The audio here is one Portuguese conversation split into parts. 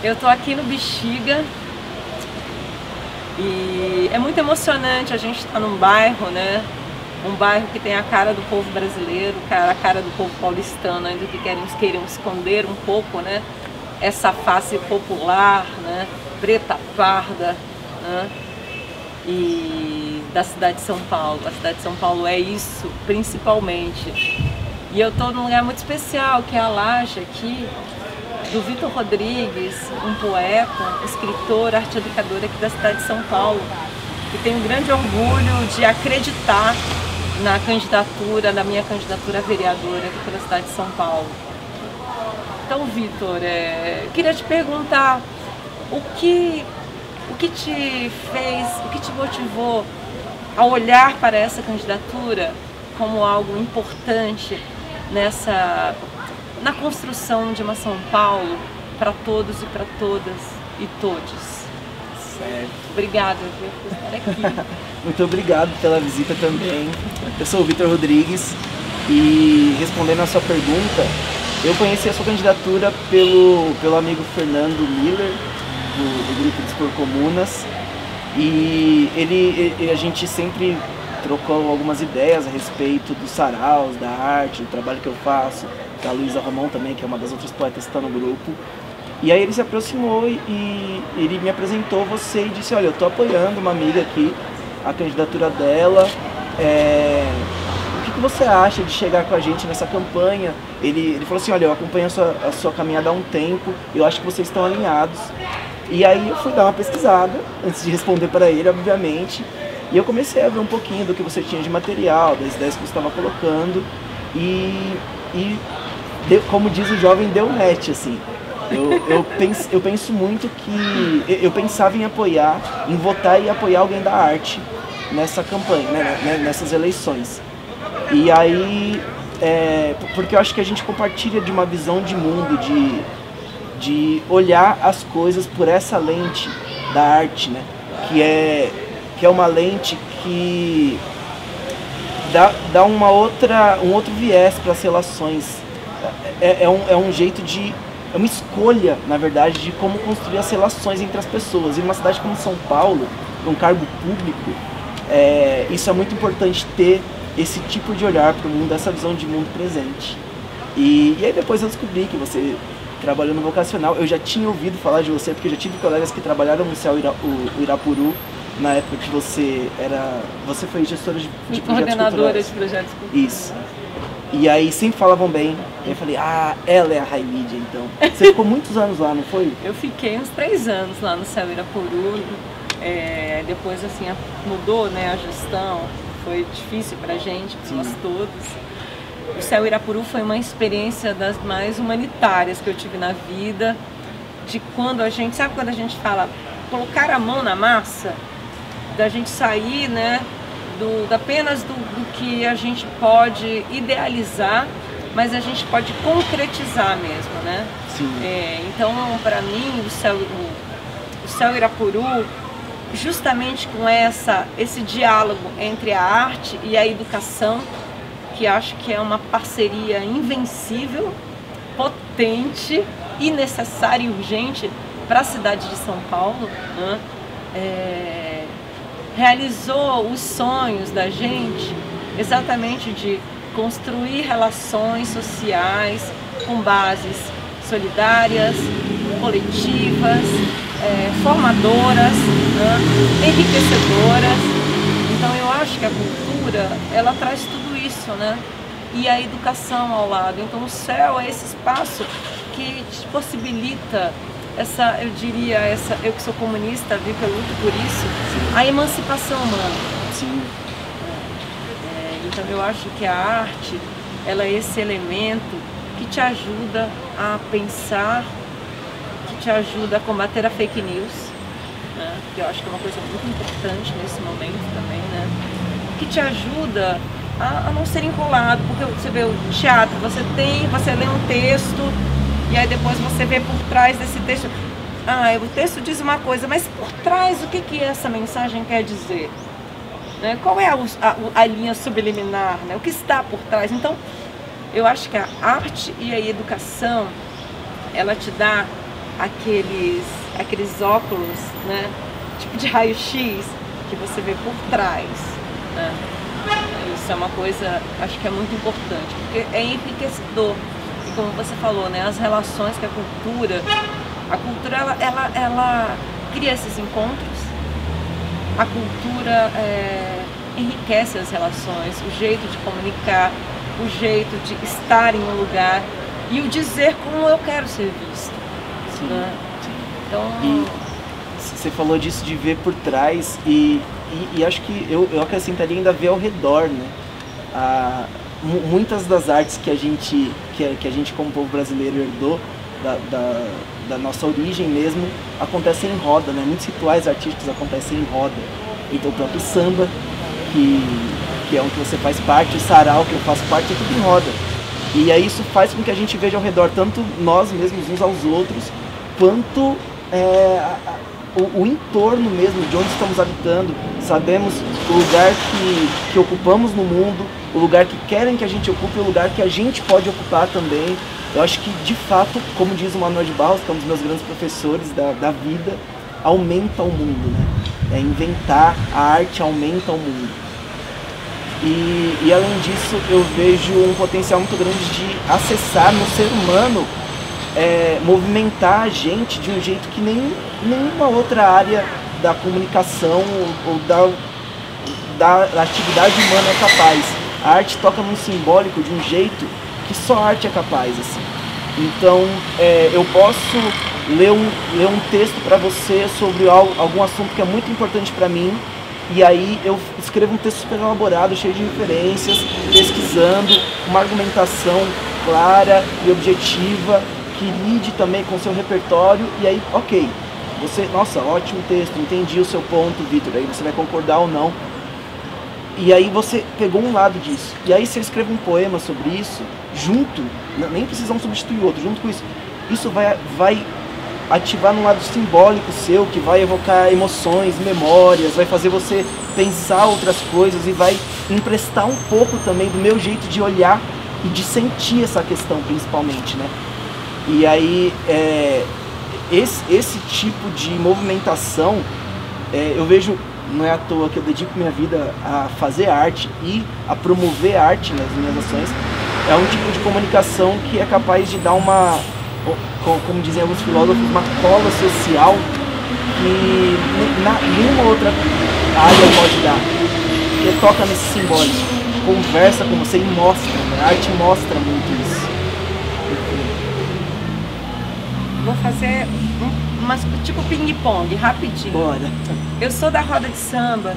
Eu estou aqui no Bexiga e é muito emocionante a gente estar num bairro, né? Um bairro que tem a cara do povo brasileiro, a cara do povo paulistano, ainda que queiram esconder um pouco, né? Essa face popular, né? Preta, parda, né? E da cidade de São Paulo. A cidade de São Paulo é isso, principalmente. E eu estou num lugar muito especial, que é a laje aqui, do Vitor Rodrigues, um poeta, escritor, arte-educador aqui da cidade de São Paulo, que tem um grande orgulho de acreditar na candidatura, na minha candidatura a vereadora aqui pela cidade de São Paulo. Então, Vitor, queria te perguntar o que te fez, o que te motivou a olhar para essa candidatura como algo importante na construção de uma São Paulo para todos e para todas e todes. Certo. Obrigada, viu, por estar aqui. Muito obrigado pela visita também. Eu sou o Vitor Rodrigues e, respondendo a sua pergunta, eu conheci a sua candidatura pelo amigo Fernando Miller, do grupo Dispor Comunas, e a gente sempre trocou algumas ideias a respeito dos saraus, da arte, do trabalho que eu faço, da Luísa Romão também, que é uma das outras poetas que está no grupo. E aí ele se aproximou e ele me apresentou você e disse: olha, eu estou apoiando uma amiga aqui, a candidatura dela, o que você acha de chegar com a gente nessa campanha? Ele falou assim: olha, eu acompanho a sua caminhada há um tempo, eu acho que vocês estão alinhados. E aí eu fui dar uma pesquisada, antes de responder para ele, obviamente, e eu comecei a ver um pouquinho do que você tinha de material, das ideias que você estava colocando, como diz o jovem, deu match, assim. Eu penso muito que eu pensava em apoiar, em votar e apoiar alguém da arte nessa campanha, né, nessas eleições. E aí, porque eu acho que a gente compartilha de uma visão de mundo, de olhar as coisas por essa lente da arte, né, que é uma lente que dá um outro viés para as relações. É um jeito é uma escolha, na verdade, de como construir as relações entre as pessoas. E numa cidade como São Paulo, num cargo público, isso é muito importante, ter esse tipo de olhar para o mundo, essa visão de mundo presente. E aí depois eu descobri que você trabalhou no vocacional. Eu já tinha ouvido falar de você, porque eu já tive colegas que trabalharam no Céu Irapuru, na época que você foi gestora de projetos culturais. Coordenadora de projetos culturais. Isso. E aí sempre falavam bem. E eu falei: ah, ela é a High Media, então. Você ficou muitos anos lá, não foi? Eu fiquei uns 3 anos lá no Céu Irapuru. Depois, assim, mudou, né, a gestão. Foi difícil pra gente, para nós todos. O Céu Irapuru foi uma experiência das mais humanitárias que eu tive na vida. De quando sabe quando a gente fala colocar a mão na massa? Da gente sair, né, apenas do que a gente pode idealizar, mas a gente pode concretizar mesmo, né? Sim. Então, para mim, o Céu Irapuru, justamente com esse diálogo entre a arte e a educação, que acho que é uma parceria invencível, potente e necessária e urgente para a cidade de São Paulo, né? Realizou os sonhos da gente exatamente de construir relações sociais com bases solidárias, coletivas, formadoras, né, enriquecedoras. Então eu acho que a cultura, ela traz tudo isso, né? E a educação ao lado. Então o céu é esse espaço que te possibilita eu que sou comunista, vi que eu luto por isso, a emancipação humana. Sim. Então eu acho que a arte, ela é esse elemento que te ajuda a pensar, que te ajuda a combater a fake news, né? Que eu acho que é uma coisa muito importante nesse momento também, né? Que te ajuda a não ser enrolado, porque você vê o teatro, você lê um texto, e aí depois você vê por trás desse texto, o texto diz uma coisa, mas por trás o que essa mensagem quer dizer? Né? Qual é a linha subliminar? Né? O que está por trás? Então, eu acho que a arte e a educação, ela te dá aqueles óculos, né, tipo de raio-x, que você vê por trás, né? Isso é uma coisa, acho que é muito importante, porque é enriquecedor. E como você falou, né, as relações que a cultura ela cria esses encontros, a cultura enriquece as relações, o jeito de comunicar, o jeito de estar em um lugar e o dizer como eu quero ser visto. Sim, né? sim. Então, E você falou disso de ver por trás e acho que eu acrescentaria ainda ver ao redor, né? Muitas das artes que a gente como povo brasileiro herdou da nossa origem mesmo acontecem em roda, né? Muitos rituais artísticos acontecem em roda. Então o próprio samba, que é onde você faz parte, o sarau, que eu faço parte, é tudo em roda. E aí isso faz com que a gente veja ao redor tanto nós mesmos uns aos outros, quanto o entorno mesmo, de onde estamos habitando. Sabemos o lugar que ocupamos no mundo, o lugar que querem que a gente ocupe, o lugar que a gente pode ocupar também. Eu acho que, de fato, como diz o Manuel de Barros, que é um dos meus grandes professores da vida, aumenta o mundo, né? Inventar a arte aumenta o mundo. E além disso, eu vejo um potencial muito grande de acessar no ser humano, movimentar a gente de um jeito que nenhuma outra área da comunicação ou da atividade humana é capaz. A arte toca no simbólico de um jeito que só a arte é capaz, assim. Então, eu posso ler um texto para você sobre algum assunto que é muito importante para mim, e aí eu escrevo um texto super elaborado, cheio de referências, pesquisando, uma argumentação clara e objetiva, que lide também com o seu repertório, e aí, ok, você, nossa, ótimo texto, entendi o seu ponto, Vitor, aí você vai concordar ou não. E aí você pegou um lado disso. E aí você escreve um poema sobre isso, junto, nem precisam substituir o outro, junto com isso. Isso vai ativar num lado simbólico seu, que vai evocar emoções, memórias, vai fazer você pensar outras coisas e vai emprestar um pouco também do meu jeito de olhar e de sentir essa questão, principalmente, né? E aí, esse tipo de movimentação, eu vejo, não é à toa que eu dedico minha vida a fazer arte e a promover arte nas minhas ações. É um tipo de comunicação que é capaz de dar uma, como dizem alguns filósofos, uma cola social que nenhuma outra área pode dar. Porque toca nesse simbólico, conversa com você e mostra, né? A arte mostra muito isso. Vou fazer tipo ping-pong, rapidinho. Bora. Eu sou da roda de samba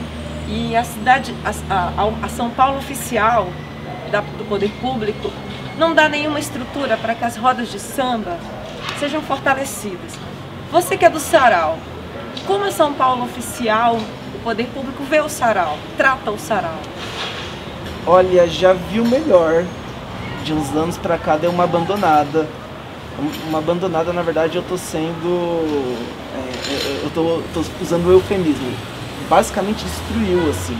e a cidade, a São Paulo oficial do poder público não dá nenhuma estrutura para que as rodas de samba sejam fortalecidas. Você que é do sarau, como a São Paulo oficial, o poder público vê o sarau, trata o sarau? Olha, já vi o melhor. De uns anos pra cá deu uma abandonada. Uma abandonada, na verdade, eu tô sendo... eu tô usando o eufemismo. Basicamente destruiu, assim.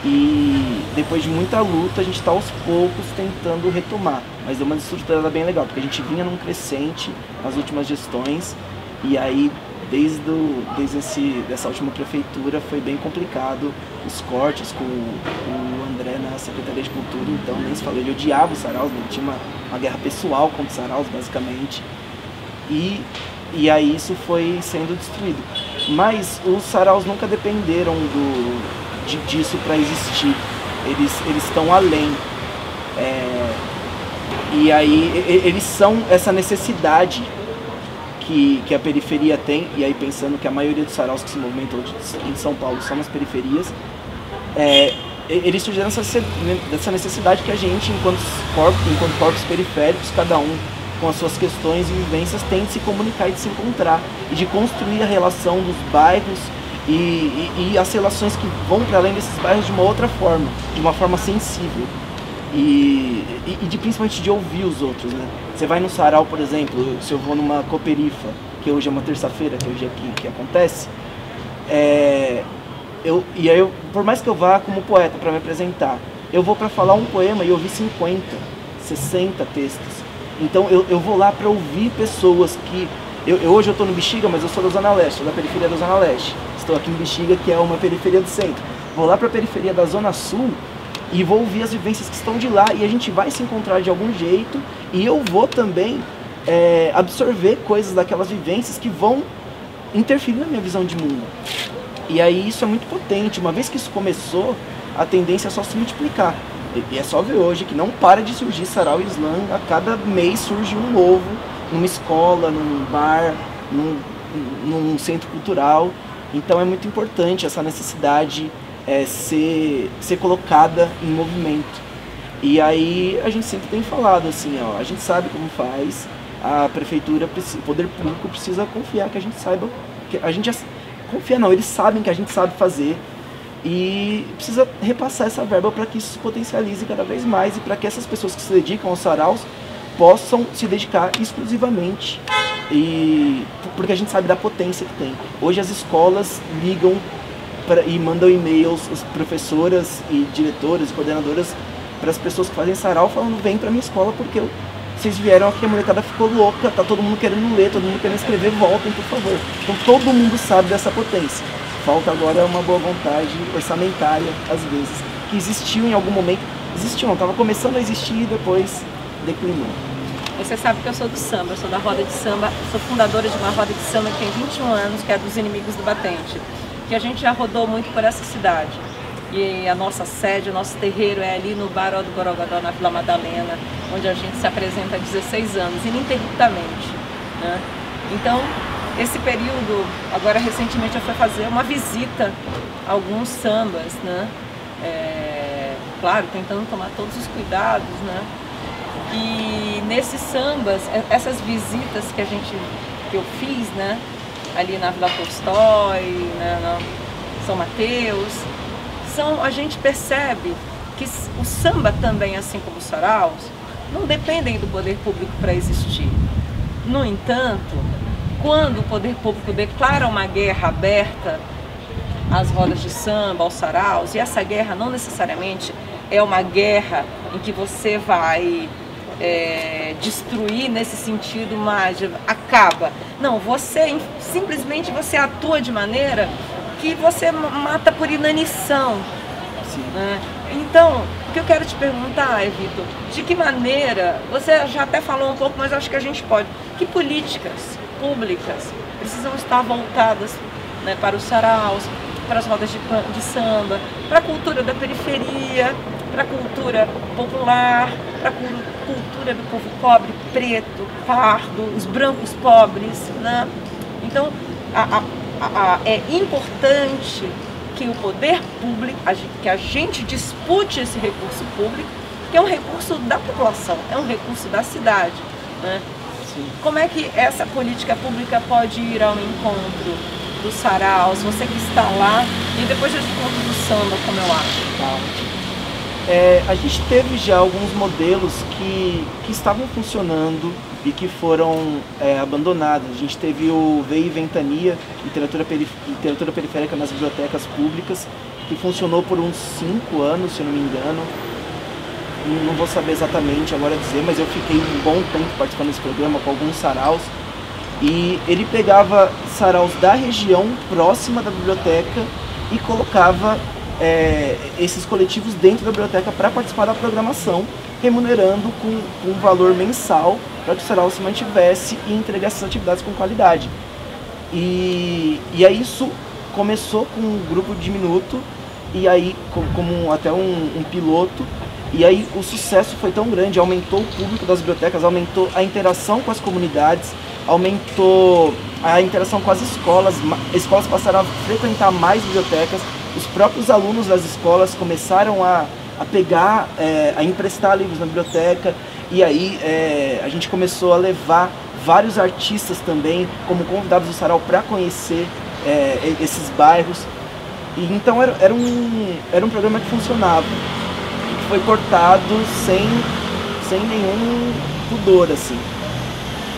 E depois de muita luta, a gente tá aos poucos tentando retomar. Mas deu uma destruturada bem legal, porque a gente vinha num crescente nas últimas gestões. E aí, desde dessa última prefeitura, foi bem complicado os cortes com o André na Secretaria de Cultura. Então, nem se falou, ele odiava os saraus, né? Tinha uma guerra pessoal contra os saraus, basicamente. E aí isso foi sendo destruído. Mas os saraus nunca dependeram disso para existir. Eles estão além. E aí eles são essa necessidade que a periferia tem. E aí pensando que a maioria dos saraus que se movimentam em São Paulo são nas periferias, eles surgiram dessa necessidade que a gente, enquanto corpos periféricos, cada um com as suas questões e vivências, tem de se comunicar e de se encontrar, e de construir a relação dos bairros e as relações que vão para além desses bairros de uma outra forma, de uma forma sensível, e principalmente de ouvir os outros, né? Você vai no sarau, por exemplo, se eu vou numa cooperifa, que hoje é uma terça-feira, que hoje é aqui que acontece, e aí por mais que eu vá como poeta para me apresentar, eu vou para falar um poema e ouvir 50, 60 textos. Então eu vou lá para ouvir pessoas que Hoje eu estou no Bexiga, mas eu sou da Zona Leste, sou da periferia da Zona Leste. Estou aqui no Bexiga, que é uma periferia do centro. Vou lá para a periferia da Zona Sul e vou ouvir as vivências que estão de lá, e a gente vai se encontrar de algum jeito, e eu vou também absorver coisas daquelas vivências que vão interferir na minha visão de mundo. E aí isso é muito potente. Uma vez que isso começou, a tendência é só se multiplicar. E é só ver hoje que não para de surgir sarau e slam. A cada mês surge um novo, numa escola, num bar, num centro cultural. Então é muito importante essa necessidade ser colocada em movimento. E aí a gente sempre tem falado assim, ó, a gente sabe como faz, a prefeitura, o poder público precisa confiar que a gente saiba, que a gente confia não, eles sabem que a gente sabe fazer, e precisa repassar essa verba para que isso se potencialize cada vez mais e para que essas pessoas que se dedicam aos saraus possam se dedicar exclusivamente, porque a gente sabe da potência que tem. Hoje as escolas ligam e mandam e-mails, as professoras e diretoras e coordenadoras, para as pessoas que fazem sarau, falando: vem para minha escola porque vocês vieram aqui, a molecada ficou louca, tá todo mundo querendo ler, todo mundo querendo escrever, voltem por favor. Então todo mundo sabe dessa potência. Falta agora uma boa vontade orçamentária, às vezes, que existiu em algum momento. Existiu, não, estava começando a existir e depois declinou. Você sabe que eu sou do samba, eu sou da roda de samba, sou fundadora de uma roda de samba que tem 21 anos, que é dos Inimigos do Batente, que a gente já rodou muito por essa cidade. E a nossa sede, o nosso terreiro é ali no Baró do Borogodó, na Vila Madalena, onde a gente se apresenta há 16 anos, ininterruptamente, né? Então, esse período, agora recentemente eu fui fazer uma visita a alguns sambas, né? Claro, tentando tomar todos os cuidados, né? E nesses sambas, essas visitas que eu fiz, né? Ali na Vila Tolstói, né? Na São Mateus, a gente percebe que o samba também, assim como os saraus, não dependem do poder público para existir. No entanto, quando o poder público declara uma guerra aberta às rodas de samba, aos saraus, e essa guerra não necessariamente é uma guerra em que você vai destruir nesse sentido, mas acaba. Não, simplesmente você atua de maneira que você mata por inanição. Né? Então, o que eu quero te perguntar, Vitor, de que maneira, você já até falou um pouco, mas acho que a gente pode, que políticas públicas precisam estar voltadas, né, para os saraus, para as rodas de samba, para a cultura da periferia, para a cultura popular, para a cultura do povo pobre, preto, pardo, os brancos pobres, né? Então, é importante que o poder público, que a gente dispute esse recurso público, que é um recurso da população, é um recurso da cidade, né? Sim. Como é que essa política pública pode ir ao encontro dos saraus, você que está lá, e depois eu te conto do samba, como eu acho. Tá. A gente teve já alguns modelos que estavam funcionando e que foram abandonados. A gente teve o VEI Ventania, literatura periférica nas bibliotecas públicas, que funcionou por uns 5 anos, se eu não me engano. Não vou saber exatamente agora dizer, mas eu fiquei um bom tempo participando desse programa com alguns saraus. E ele pegava saraus da região próxima da biblioteca e colocava esses coletivos dentro da biblioteca para participar da programação, remunerando com um valor mensal para que o sarau se mantivesse e entregasse essas atividades com qualidade. E aí isso começou com um grupo diminuto, e aí como até um piloto, e aí o sucesso foi tão grande, aumentou o público das bibliotecas, aumentou a interação com as comunidades, aumentou a interação com as escolas passaram a frequentar mais bibliotecas, os próprios alunos das escolas começaram a pegar, a emprestar livros na biblioteca, e aí a gente começou a levar vários artistas também como convidados do sarau para conhecer esses bairros. E então era um programa que funcionava, que foi cortado sem nenhum pudor, assim.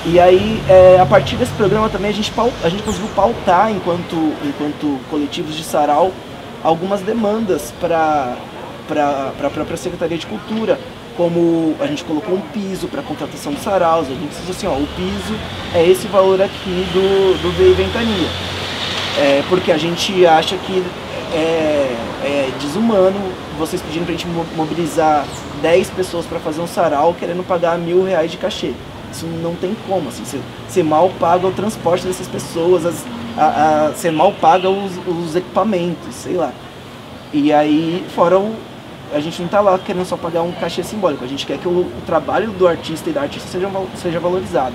E aí, a partir desse programa também a gente conseguiu pautar, enquanto coletivos de sarau, algumas demandas para a própria Secretaria de Cultura, como a gente colocou um piso para contratação de saraus, a gente disse assim, ó, o piso é esse valor aqui do Veio Ventania. Porque a gente acha que é desumano vocês pedirem pra gente mobilizar 10 pessoas para fazer um sarau querendo pagar R$1.000 de cachê. Isso não tem como, assim, você mal paga o transporte dessas pessoas, você mal paga os equipamentos, sei lá. E aí, fora a gente não tá lá querendo só pagar um cachê simbólico, a gente quer que o trabalho do artista e da artista seja valorizado.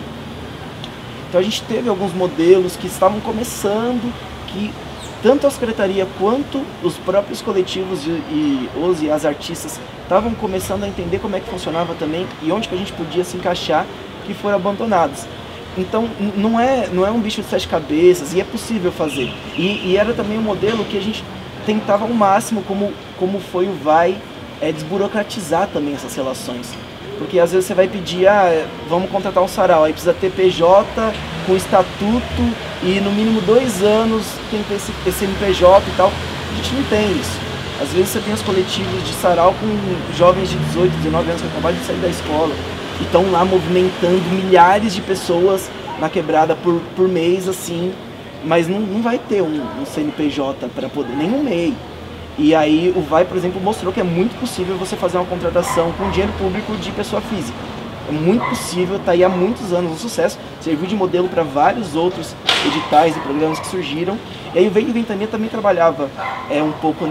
Então a gente teve alguns modelos que estavam começando, que tanto a secretaria quanto os próprios coletivos e as artistas estavam começando a entender como é que funcionava também e onde que a gente podia se encaixar, que foram abandonados. Então não é um bicho de 7 cabeças e é possível fazer. E era também um modelo que a gente tentava ao máximo, como foi o Vai, desburocratizar também essas relações. Porque às vezes você vai pedir, vamos contratar um sarau, aí precisa ter PJ com estatuto e no mínimo 2 anos tem que ter esse CNPJ e tal. A gente não tem isso. Às vezes você tem os coletivos de sarau com jovens de 18, 19 anos que acabaram de sair da escola e estão lá movimentando milhares de pessoas na quebrada por mês, assim, mas não vai ter um CNPJ para poder, nem um MEI. E aí o Vai, por exemplo, mostrou que é muito possível você fazer uma contratação com dinheiro público de pessoa física. É muito possível, está aí há muitos anos um sucesso, serviu de modelo para vários outros editais e programas que surgiram. E aí o Veio Ventania também trabalhava um pouco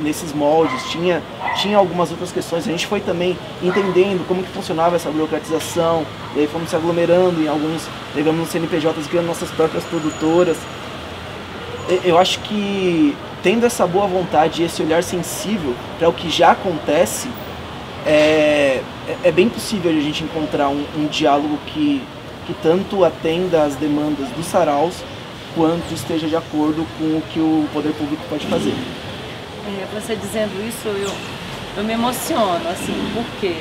nesses moldes, tinha algumas outras questões. A gente foi também entendendo como que funcionava essa burocratização, e aí fomos se aglomerando em alguns, pegamos uns CNPJs, criando nossas próprias produtoras. Eu acho que tendo essa boa vontade e esse olhar sensível para o que já acontece, é bem possível a gente encontrar um diálogo que tanto atenda às demandas dos saraus, quanto esteja de acordo com o que o poder público pode fazer. Você dizendo isso, eu me emociono, assim, por quê?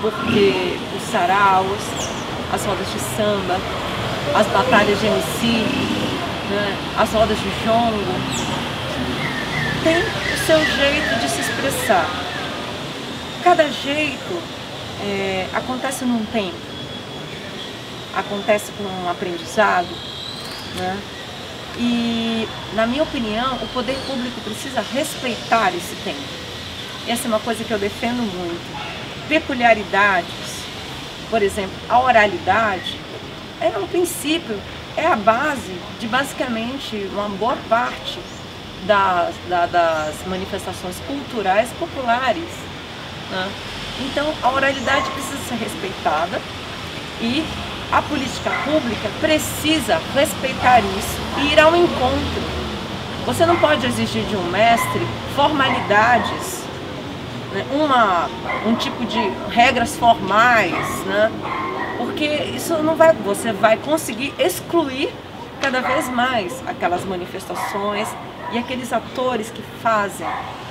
Porque os saraus, as rodas de samba, as batalhas de MC, né, as rodas de jongo, tem o seu jeito de se expressar. Cada jeito acontece num tempo, acontece com um aprendizado, né? E, na minha opinião, o poder público precisa respeitar esse tempo. Essa é uma coisa que eu defendo muito. Peculiaridades, por exemplo, a oralidade, um princípio, é a base de basicamente uma boa parte das manifestações culturais populares, né? Então a oralidade precisa ser respeitada e a política pública precisa respeitar isso e ir ao encontro. Você não pode exigir de um mestre formalidades, né? Um tipo de regras formais, né? Porque isso não vai, você vai conseguir excluir cada vez mais aquelas manifestações e aqueles atores que fazem,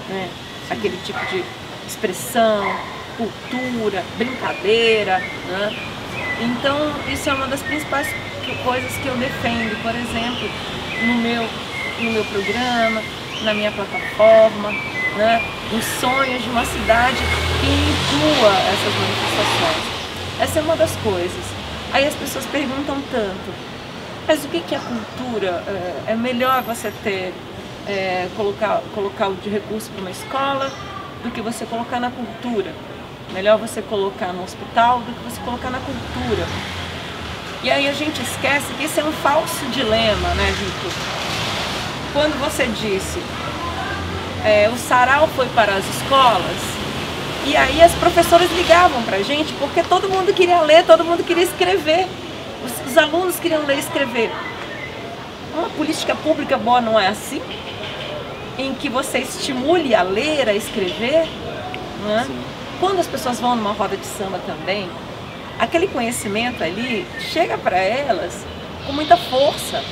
né, aquele tipo de expressão, cultura, brincadeira, né? Então isso é uma das principais coisas que eu defendo, por exemplo, no meu programa, na minha plataforma, né? Os sonhos de uma cidade que inclua essas manifestações. Essa é uma das coisas. Aí as pessoas perguntam tanto, mas o que é cultura? É melhor você colocar o de recurso para uma escola do que você colocar na cultura. Melhor você colocar no hospital do que você colocar na cultura. E aí a gente esquece que isso é um falso dilema, né, Vitor? Quando você disse, o sarau foi para as escolas, e aí as professoras ligavam pra gente porque todo mundo queria ler, todo mundo queria escrever. Os alunos queriam ler e escrever. Uma política pública boa não é assim? Em que você estimule a ler, a escrever, né? Quando as pessoas vão numa roda de samba também, aquele conhecimento ali chega para elas com muita força.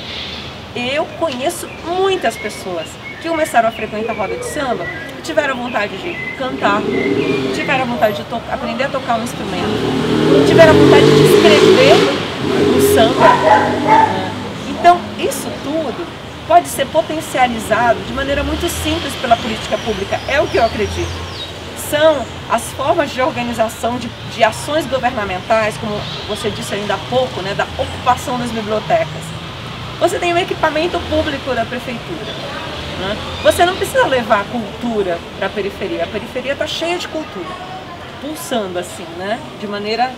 Eu conheço muitas pessoas que começaram a frequentar a roda de samba e tiveram vontade de cantar, tiveram vontade de aprender a tocar um instrumento, tiveram vontade de escrever um samba. Então, isso tudo pode ser potencializado de maneira muito simples pela política pública, é o que eu acredito. são as formas de organização de ações governamentais, como você disse ainda há pouco, né, da ocupação das bibliotecas. Você tem o equipamento público da prefeitura, né? Você não precisa levar a cultura para a periferia está cheia de cultura, pulsando assim, né, de maneira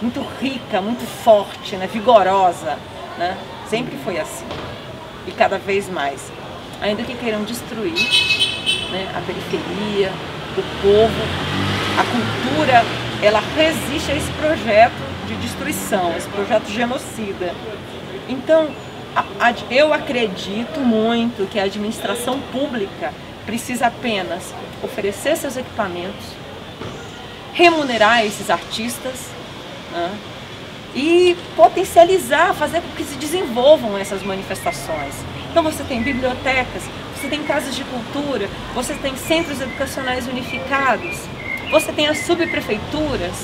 muito rica, muito forte, né, vigorosa, né? Sempre foi assim, e cada vez mais. Ainda que queiram destruir, né, a periferia, do povo, a cultura, ela resiste a esse projeto de destruição, esse projeto genocida. Então, eu acredito muito que a administração pública precisa apenas oferecer seus equipamentos, remunerar esses artistas, né, e potencializar, fazer com que se desenvolvam essas manifestações. Então você tem bibliotecas, você tem casas de cultura, você tem centros educacionais unificados, você tem as subprefeituras.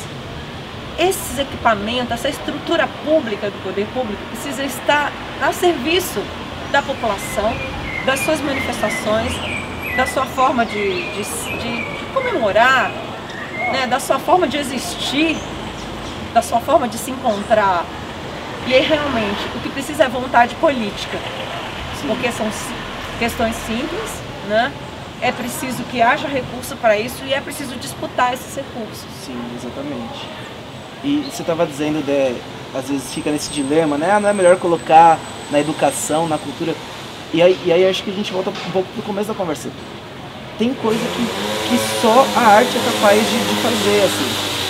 Esses equipamentos, essa estrutura pública do poder público precisa estar a serviço da população, das suas manifestações, da sua forma de comemorar, né, da sua forma de existir, da sua forma de se encontrar. E aí realmente o que precisa é vontade política, porque são questões simples, né? É preciso que haja recurso para isso e é preciso disputar esses recursos. Sim, exatamente. E você estava dizendo, às vezes fica nesse dilema, né? Não é melhor colocar na educação, na cultura? E aí acho que a gente volta um pouco pro começo da conversa. Tem coisa que só a arte é capaz de fazer, assim.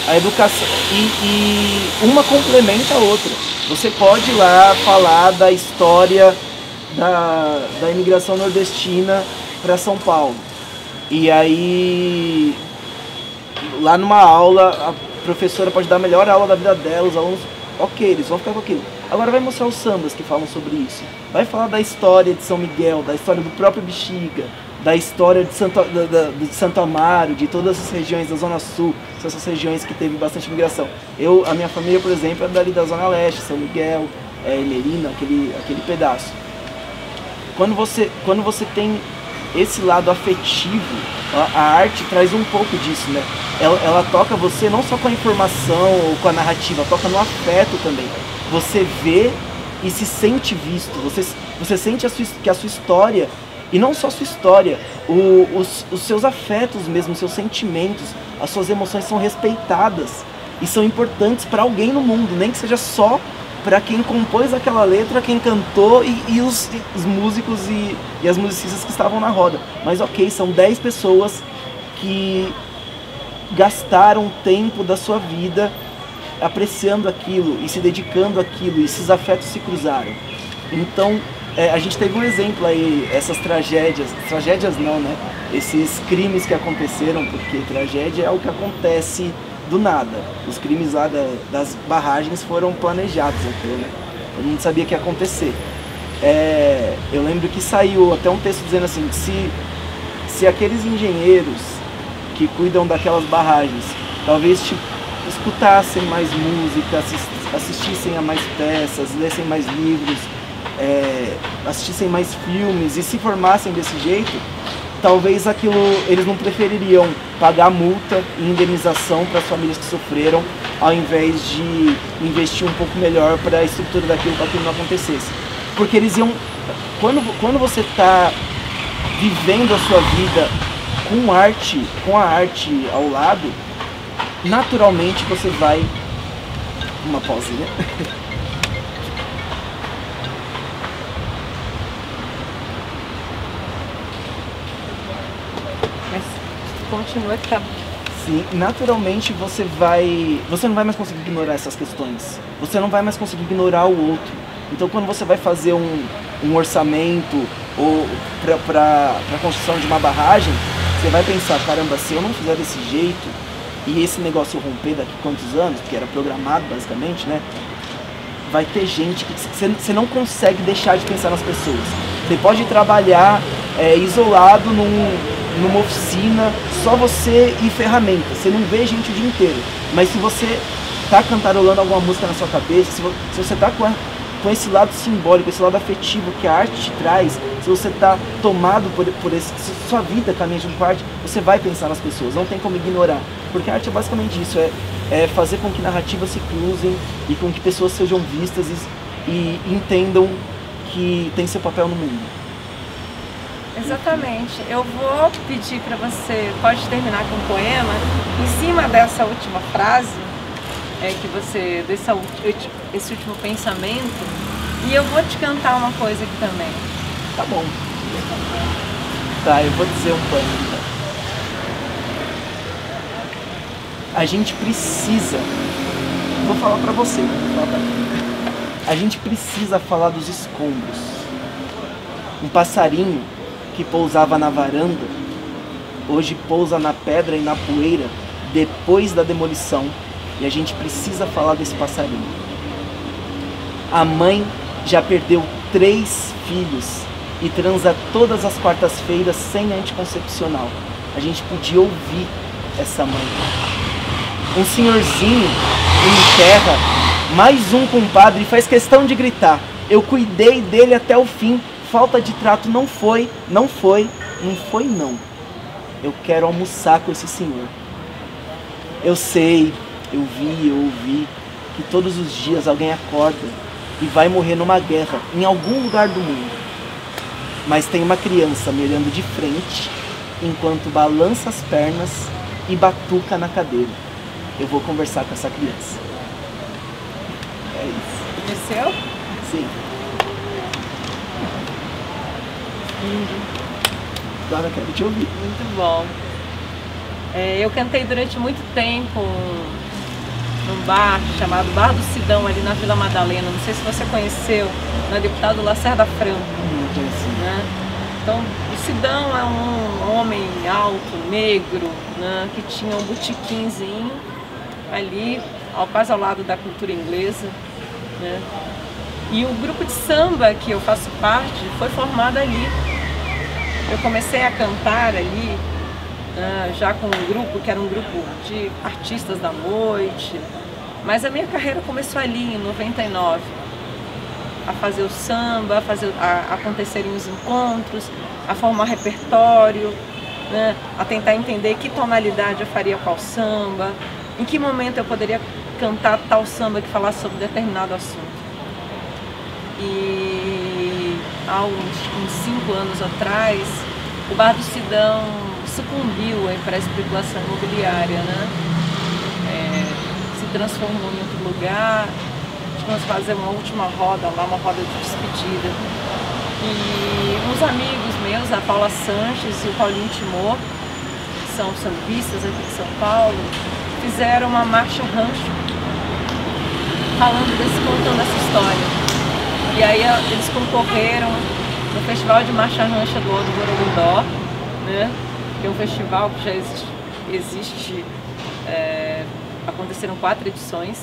A educação, e uma complementa a outra. Você pode ir lá falar da história da imigração nordestina para São Paulo. E aí, lá numa aula, a professora pode dar a melhor aula da vida dela, os alunos, ok, eles vão ficar com aquilo. Agora vai mostrar os sambas que falam sobre isso. Vai falar da história de São Miguel, da história do próprio Bexiga, da história de Santo Amaro, de todas as regiões da Zona Sul, essas regiões que teve bastante migração. A minha família, por exemplo, é dali da Zona Leste, São Miguel, Emerina, aquele pedaço. Quando você tem esse lado afetivo, a arte traz um pouco disso, né? Ela toca você não só com a informação ou com a narrativa, toca no afeto também. Você vê e se sente visto, você sente que a sua história, e não só a sua história, os seus afetos mesmo, os seus sentimentos, as suas emoções são respeitadas e são importantes para alguém no mundo, nem que seja só para quem compôs aquela letra, quem cantou e os músicos e as musicistas que estavam na roda. Mas ok, são 10 pessoas que gastaram tempo da sua vida apreciando aquilo e se dedicando àquilo, e esses afetos se cruzaram. Então, a gente teve um exemplo aí, essas tragédias não, né? Esses crimes que aconteceram, porque tragédia é o que acontece do nada. Os crimes lá das barragens foram planejados, né? Eu não sabia que ia acontecer. Eu lembro que saiu até um texto dizendo assim, se aqueles engenheiros que cuidam daquelas barragens talvez escutassem mais música, assistissem a mais peças, lessem mais livros, assistissem mais filmes e se formassem desse jeito, talvez eles não prefeririam pagar multa e indenização para as famílias que sofreram, ao invés de investir um pouco melhor para a estrutura daquilo, para que não acontecesse. Porque eles iam... Quando você está vivendo a sua vida com a arte ao lado, naturalmente você vai... Uma pausa, né? Continua que tá... Sim, naturalmente você não vai mais conseguir ignorar essas questões. Você não vai mais conseguir ignorar o outro. Então quando você vai fazer um orçamento ou para a construção de uma barragem, você vai pensar, caramba, se eu não fizer desse jeito e esse negócio romper daqui a quantos anos, porque era programado basicamente, né? Vai ter gente que você não consegue deixar de pensar nas pessoas. Você pode trabalhar isolado numa oficina, só você e ferramenta, você não vê gente o dia inteiro, mas se você tá cantarolando alguma música na sua cabeça, se você tá com esse lado simbólico, esse lado afetivo que a arte te traz, se você está tomado por esse, se sua vida caminha junto com a arte, você vai pensar nas pessoas, não tem como ignorar. Porque a arte é basicamente isso, é fazer com que narrativas se cruzem e com que pessoas sejam vistas e entendam que tem seu papel no mundo. Exatamente. Eu vou pedir para você, pode terminar com um poema, em cima dessa última frase, esse último pensamento, e eu vou te cantar uma coisa aqui também. Tá bom. Tá, eu vou dizer um poema então. A gente precisa, vou falar pra você, a gente precisa falar dos escombros. Um passarinho que pousava na varanda, hoje pousa na pedra e na poeira depois da demolição, e a gente precisa falar desse passarinho. A mãe já perdeu 3 filhos e transa todas as quartas-feiras sem anticoncepcional. A gente podia ouvir essa mãe. Um senhorzinho enterra mais um compadre e faz questão de gritar: eu cuidei dele até o fim. Falta de trato não foi. Eu quero almoçar com esse senhor. Eu sei, eu ouvi que todos os dias alguém acorda e vai morrer numa guerra em algum lugar do mundo. Mas tem uma criança me olhando de frente enquanto balança as pernas e batuca na cadeira. Eu vou conversar com essa criança. É isso. E o seu? Sim. Agora quero te ouvir. Muito bom. Eu cantei durante muito tempo num bar chamado Bar do Sidão, ali na Vila Madalena. Não sei se você conheceu, na Deputado Lacerda Franco. Não conheci. Né? Então, o Sidão é um homem alto, negro, né, que tinha um botequinzinho ali, quase ao lado da cultura inglesa. Né? E o grupo de samba que eu faço parte foi formado ali. Eu comecei a cantar ali, já com um grupo que era um grupo de artistas da noite, mas a minha carreira começou ali em 99, a fazer o samba, a acontecerem os encontros, a formar repertório, né, a tentar entender que tonalidade eu faria qual samba, em que momento eu poderia cantar tal samba que falasse sobre determinado assunto. E há uns 5 anos atrás, o Bar do Sidão sucumbiu para a especulação imobiliária, né? Se transformou em outro lugar. Vamos fazer uma última roda lá, uma roda de despedida. E uns amigos meus, a Paula Sanches e o Paulinho Timor, que são sambistas aqui de São Paulo, fizeram uma marcha rancho contando essa história. E aí eles concorreram no Festival de Marcha Rancha do Alto Borogodó, né? Que é um festival que já existe, aconteceram 4 edições,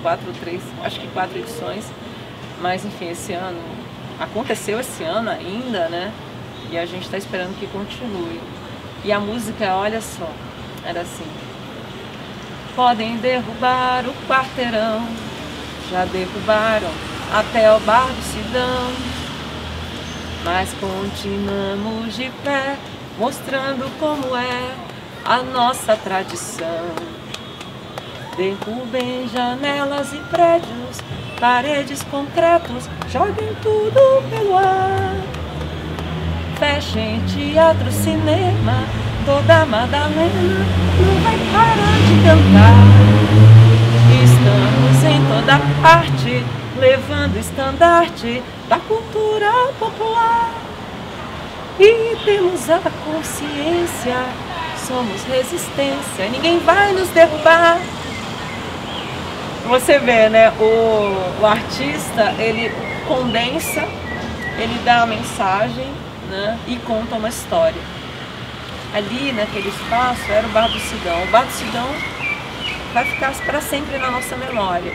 4 ou 3, acho que 4 edições, mas enfim, aconteceu esse ano ainda, né? E a gente está esperando que continue. E a música, olha só, era assim: podem derrubar o quarteirão, já derrubaram até o Bar do Sidão, mas continuamos de pé, mostrando como é a nossa tradição. Derrubem janelas e prédios, paredes, concretos, joguem tudo pelo ar. Fechem teatro, cinema, toda Madalena não vai parar de cantar. Estamos em toda parte, levando o estandarte da cultura popular. E temos a consciência, somos resistência, ninguém vai nos derrubar. Você vê, né, o artista, ele condensa, ele dá a mensagem, né, e conta uma história. Ali, naquele espaço, era o Bar do Sidão. O Bar do Sidão vai ficar para sempre na nossa memória.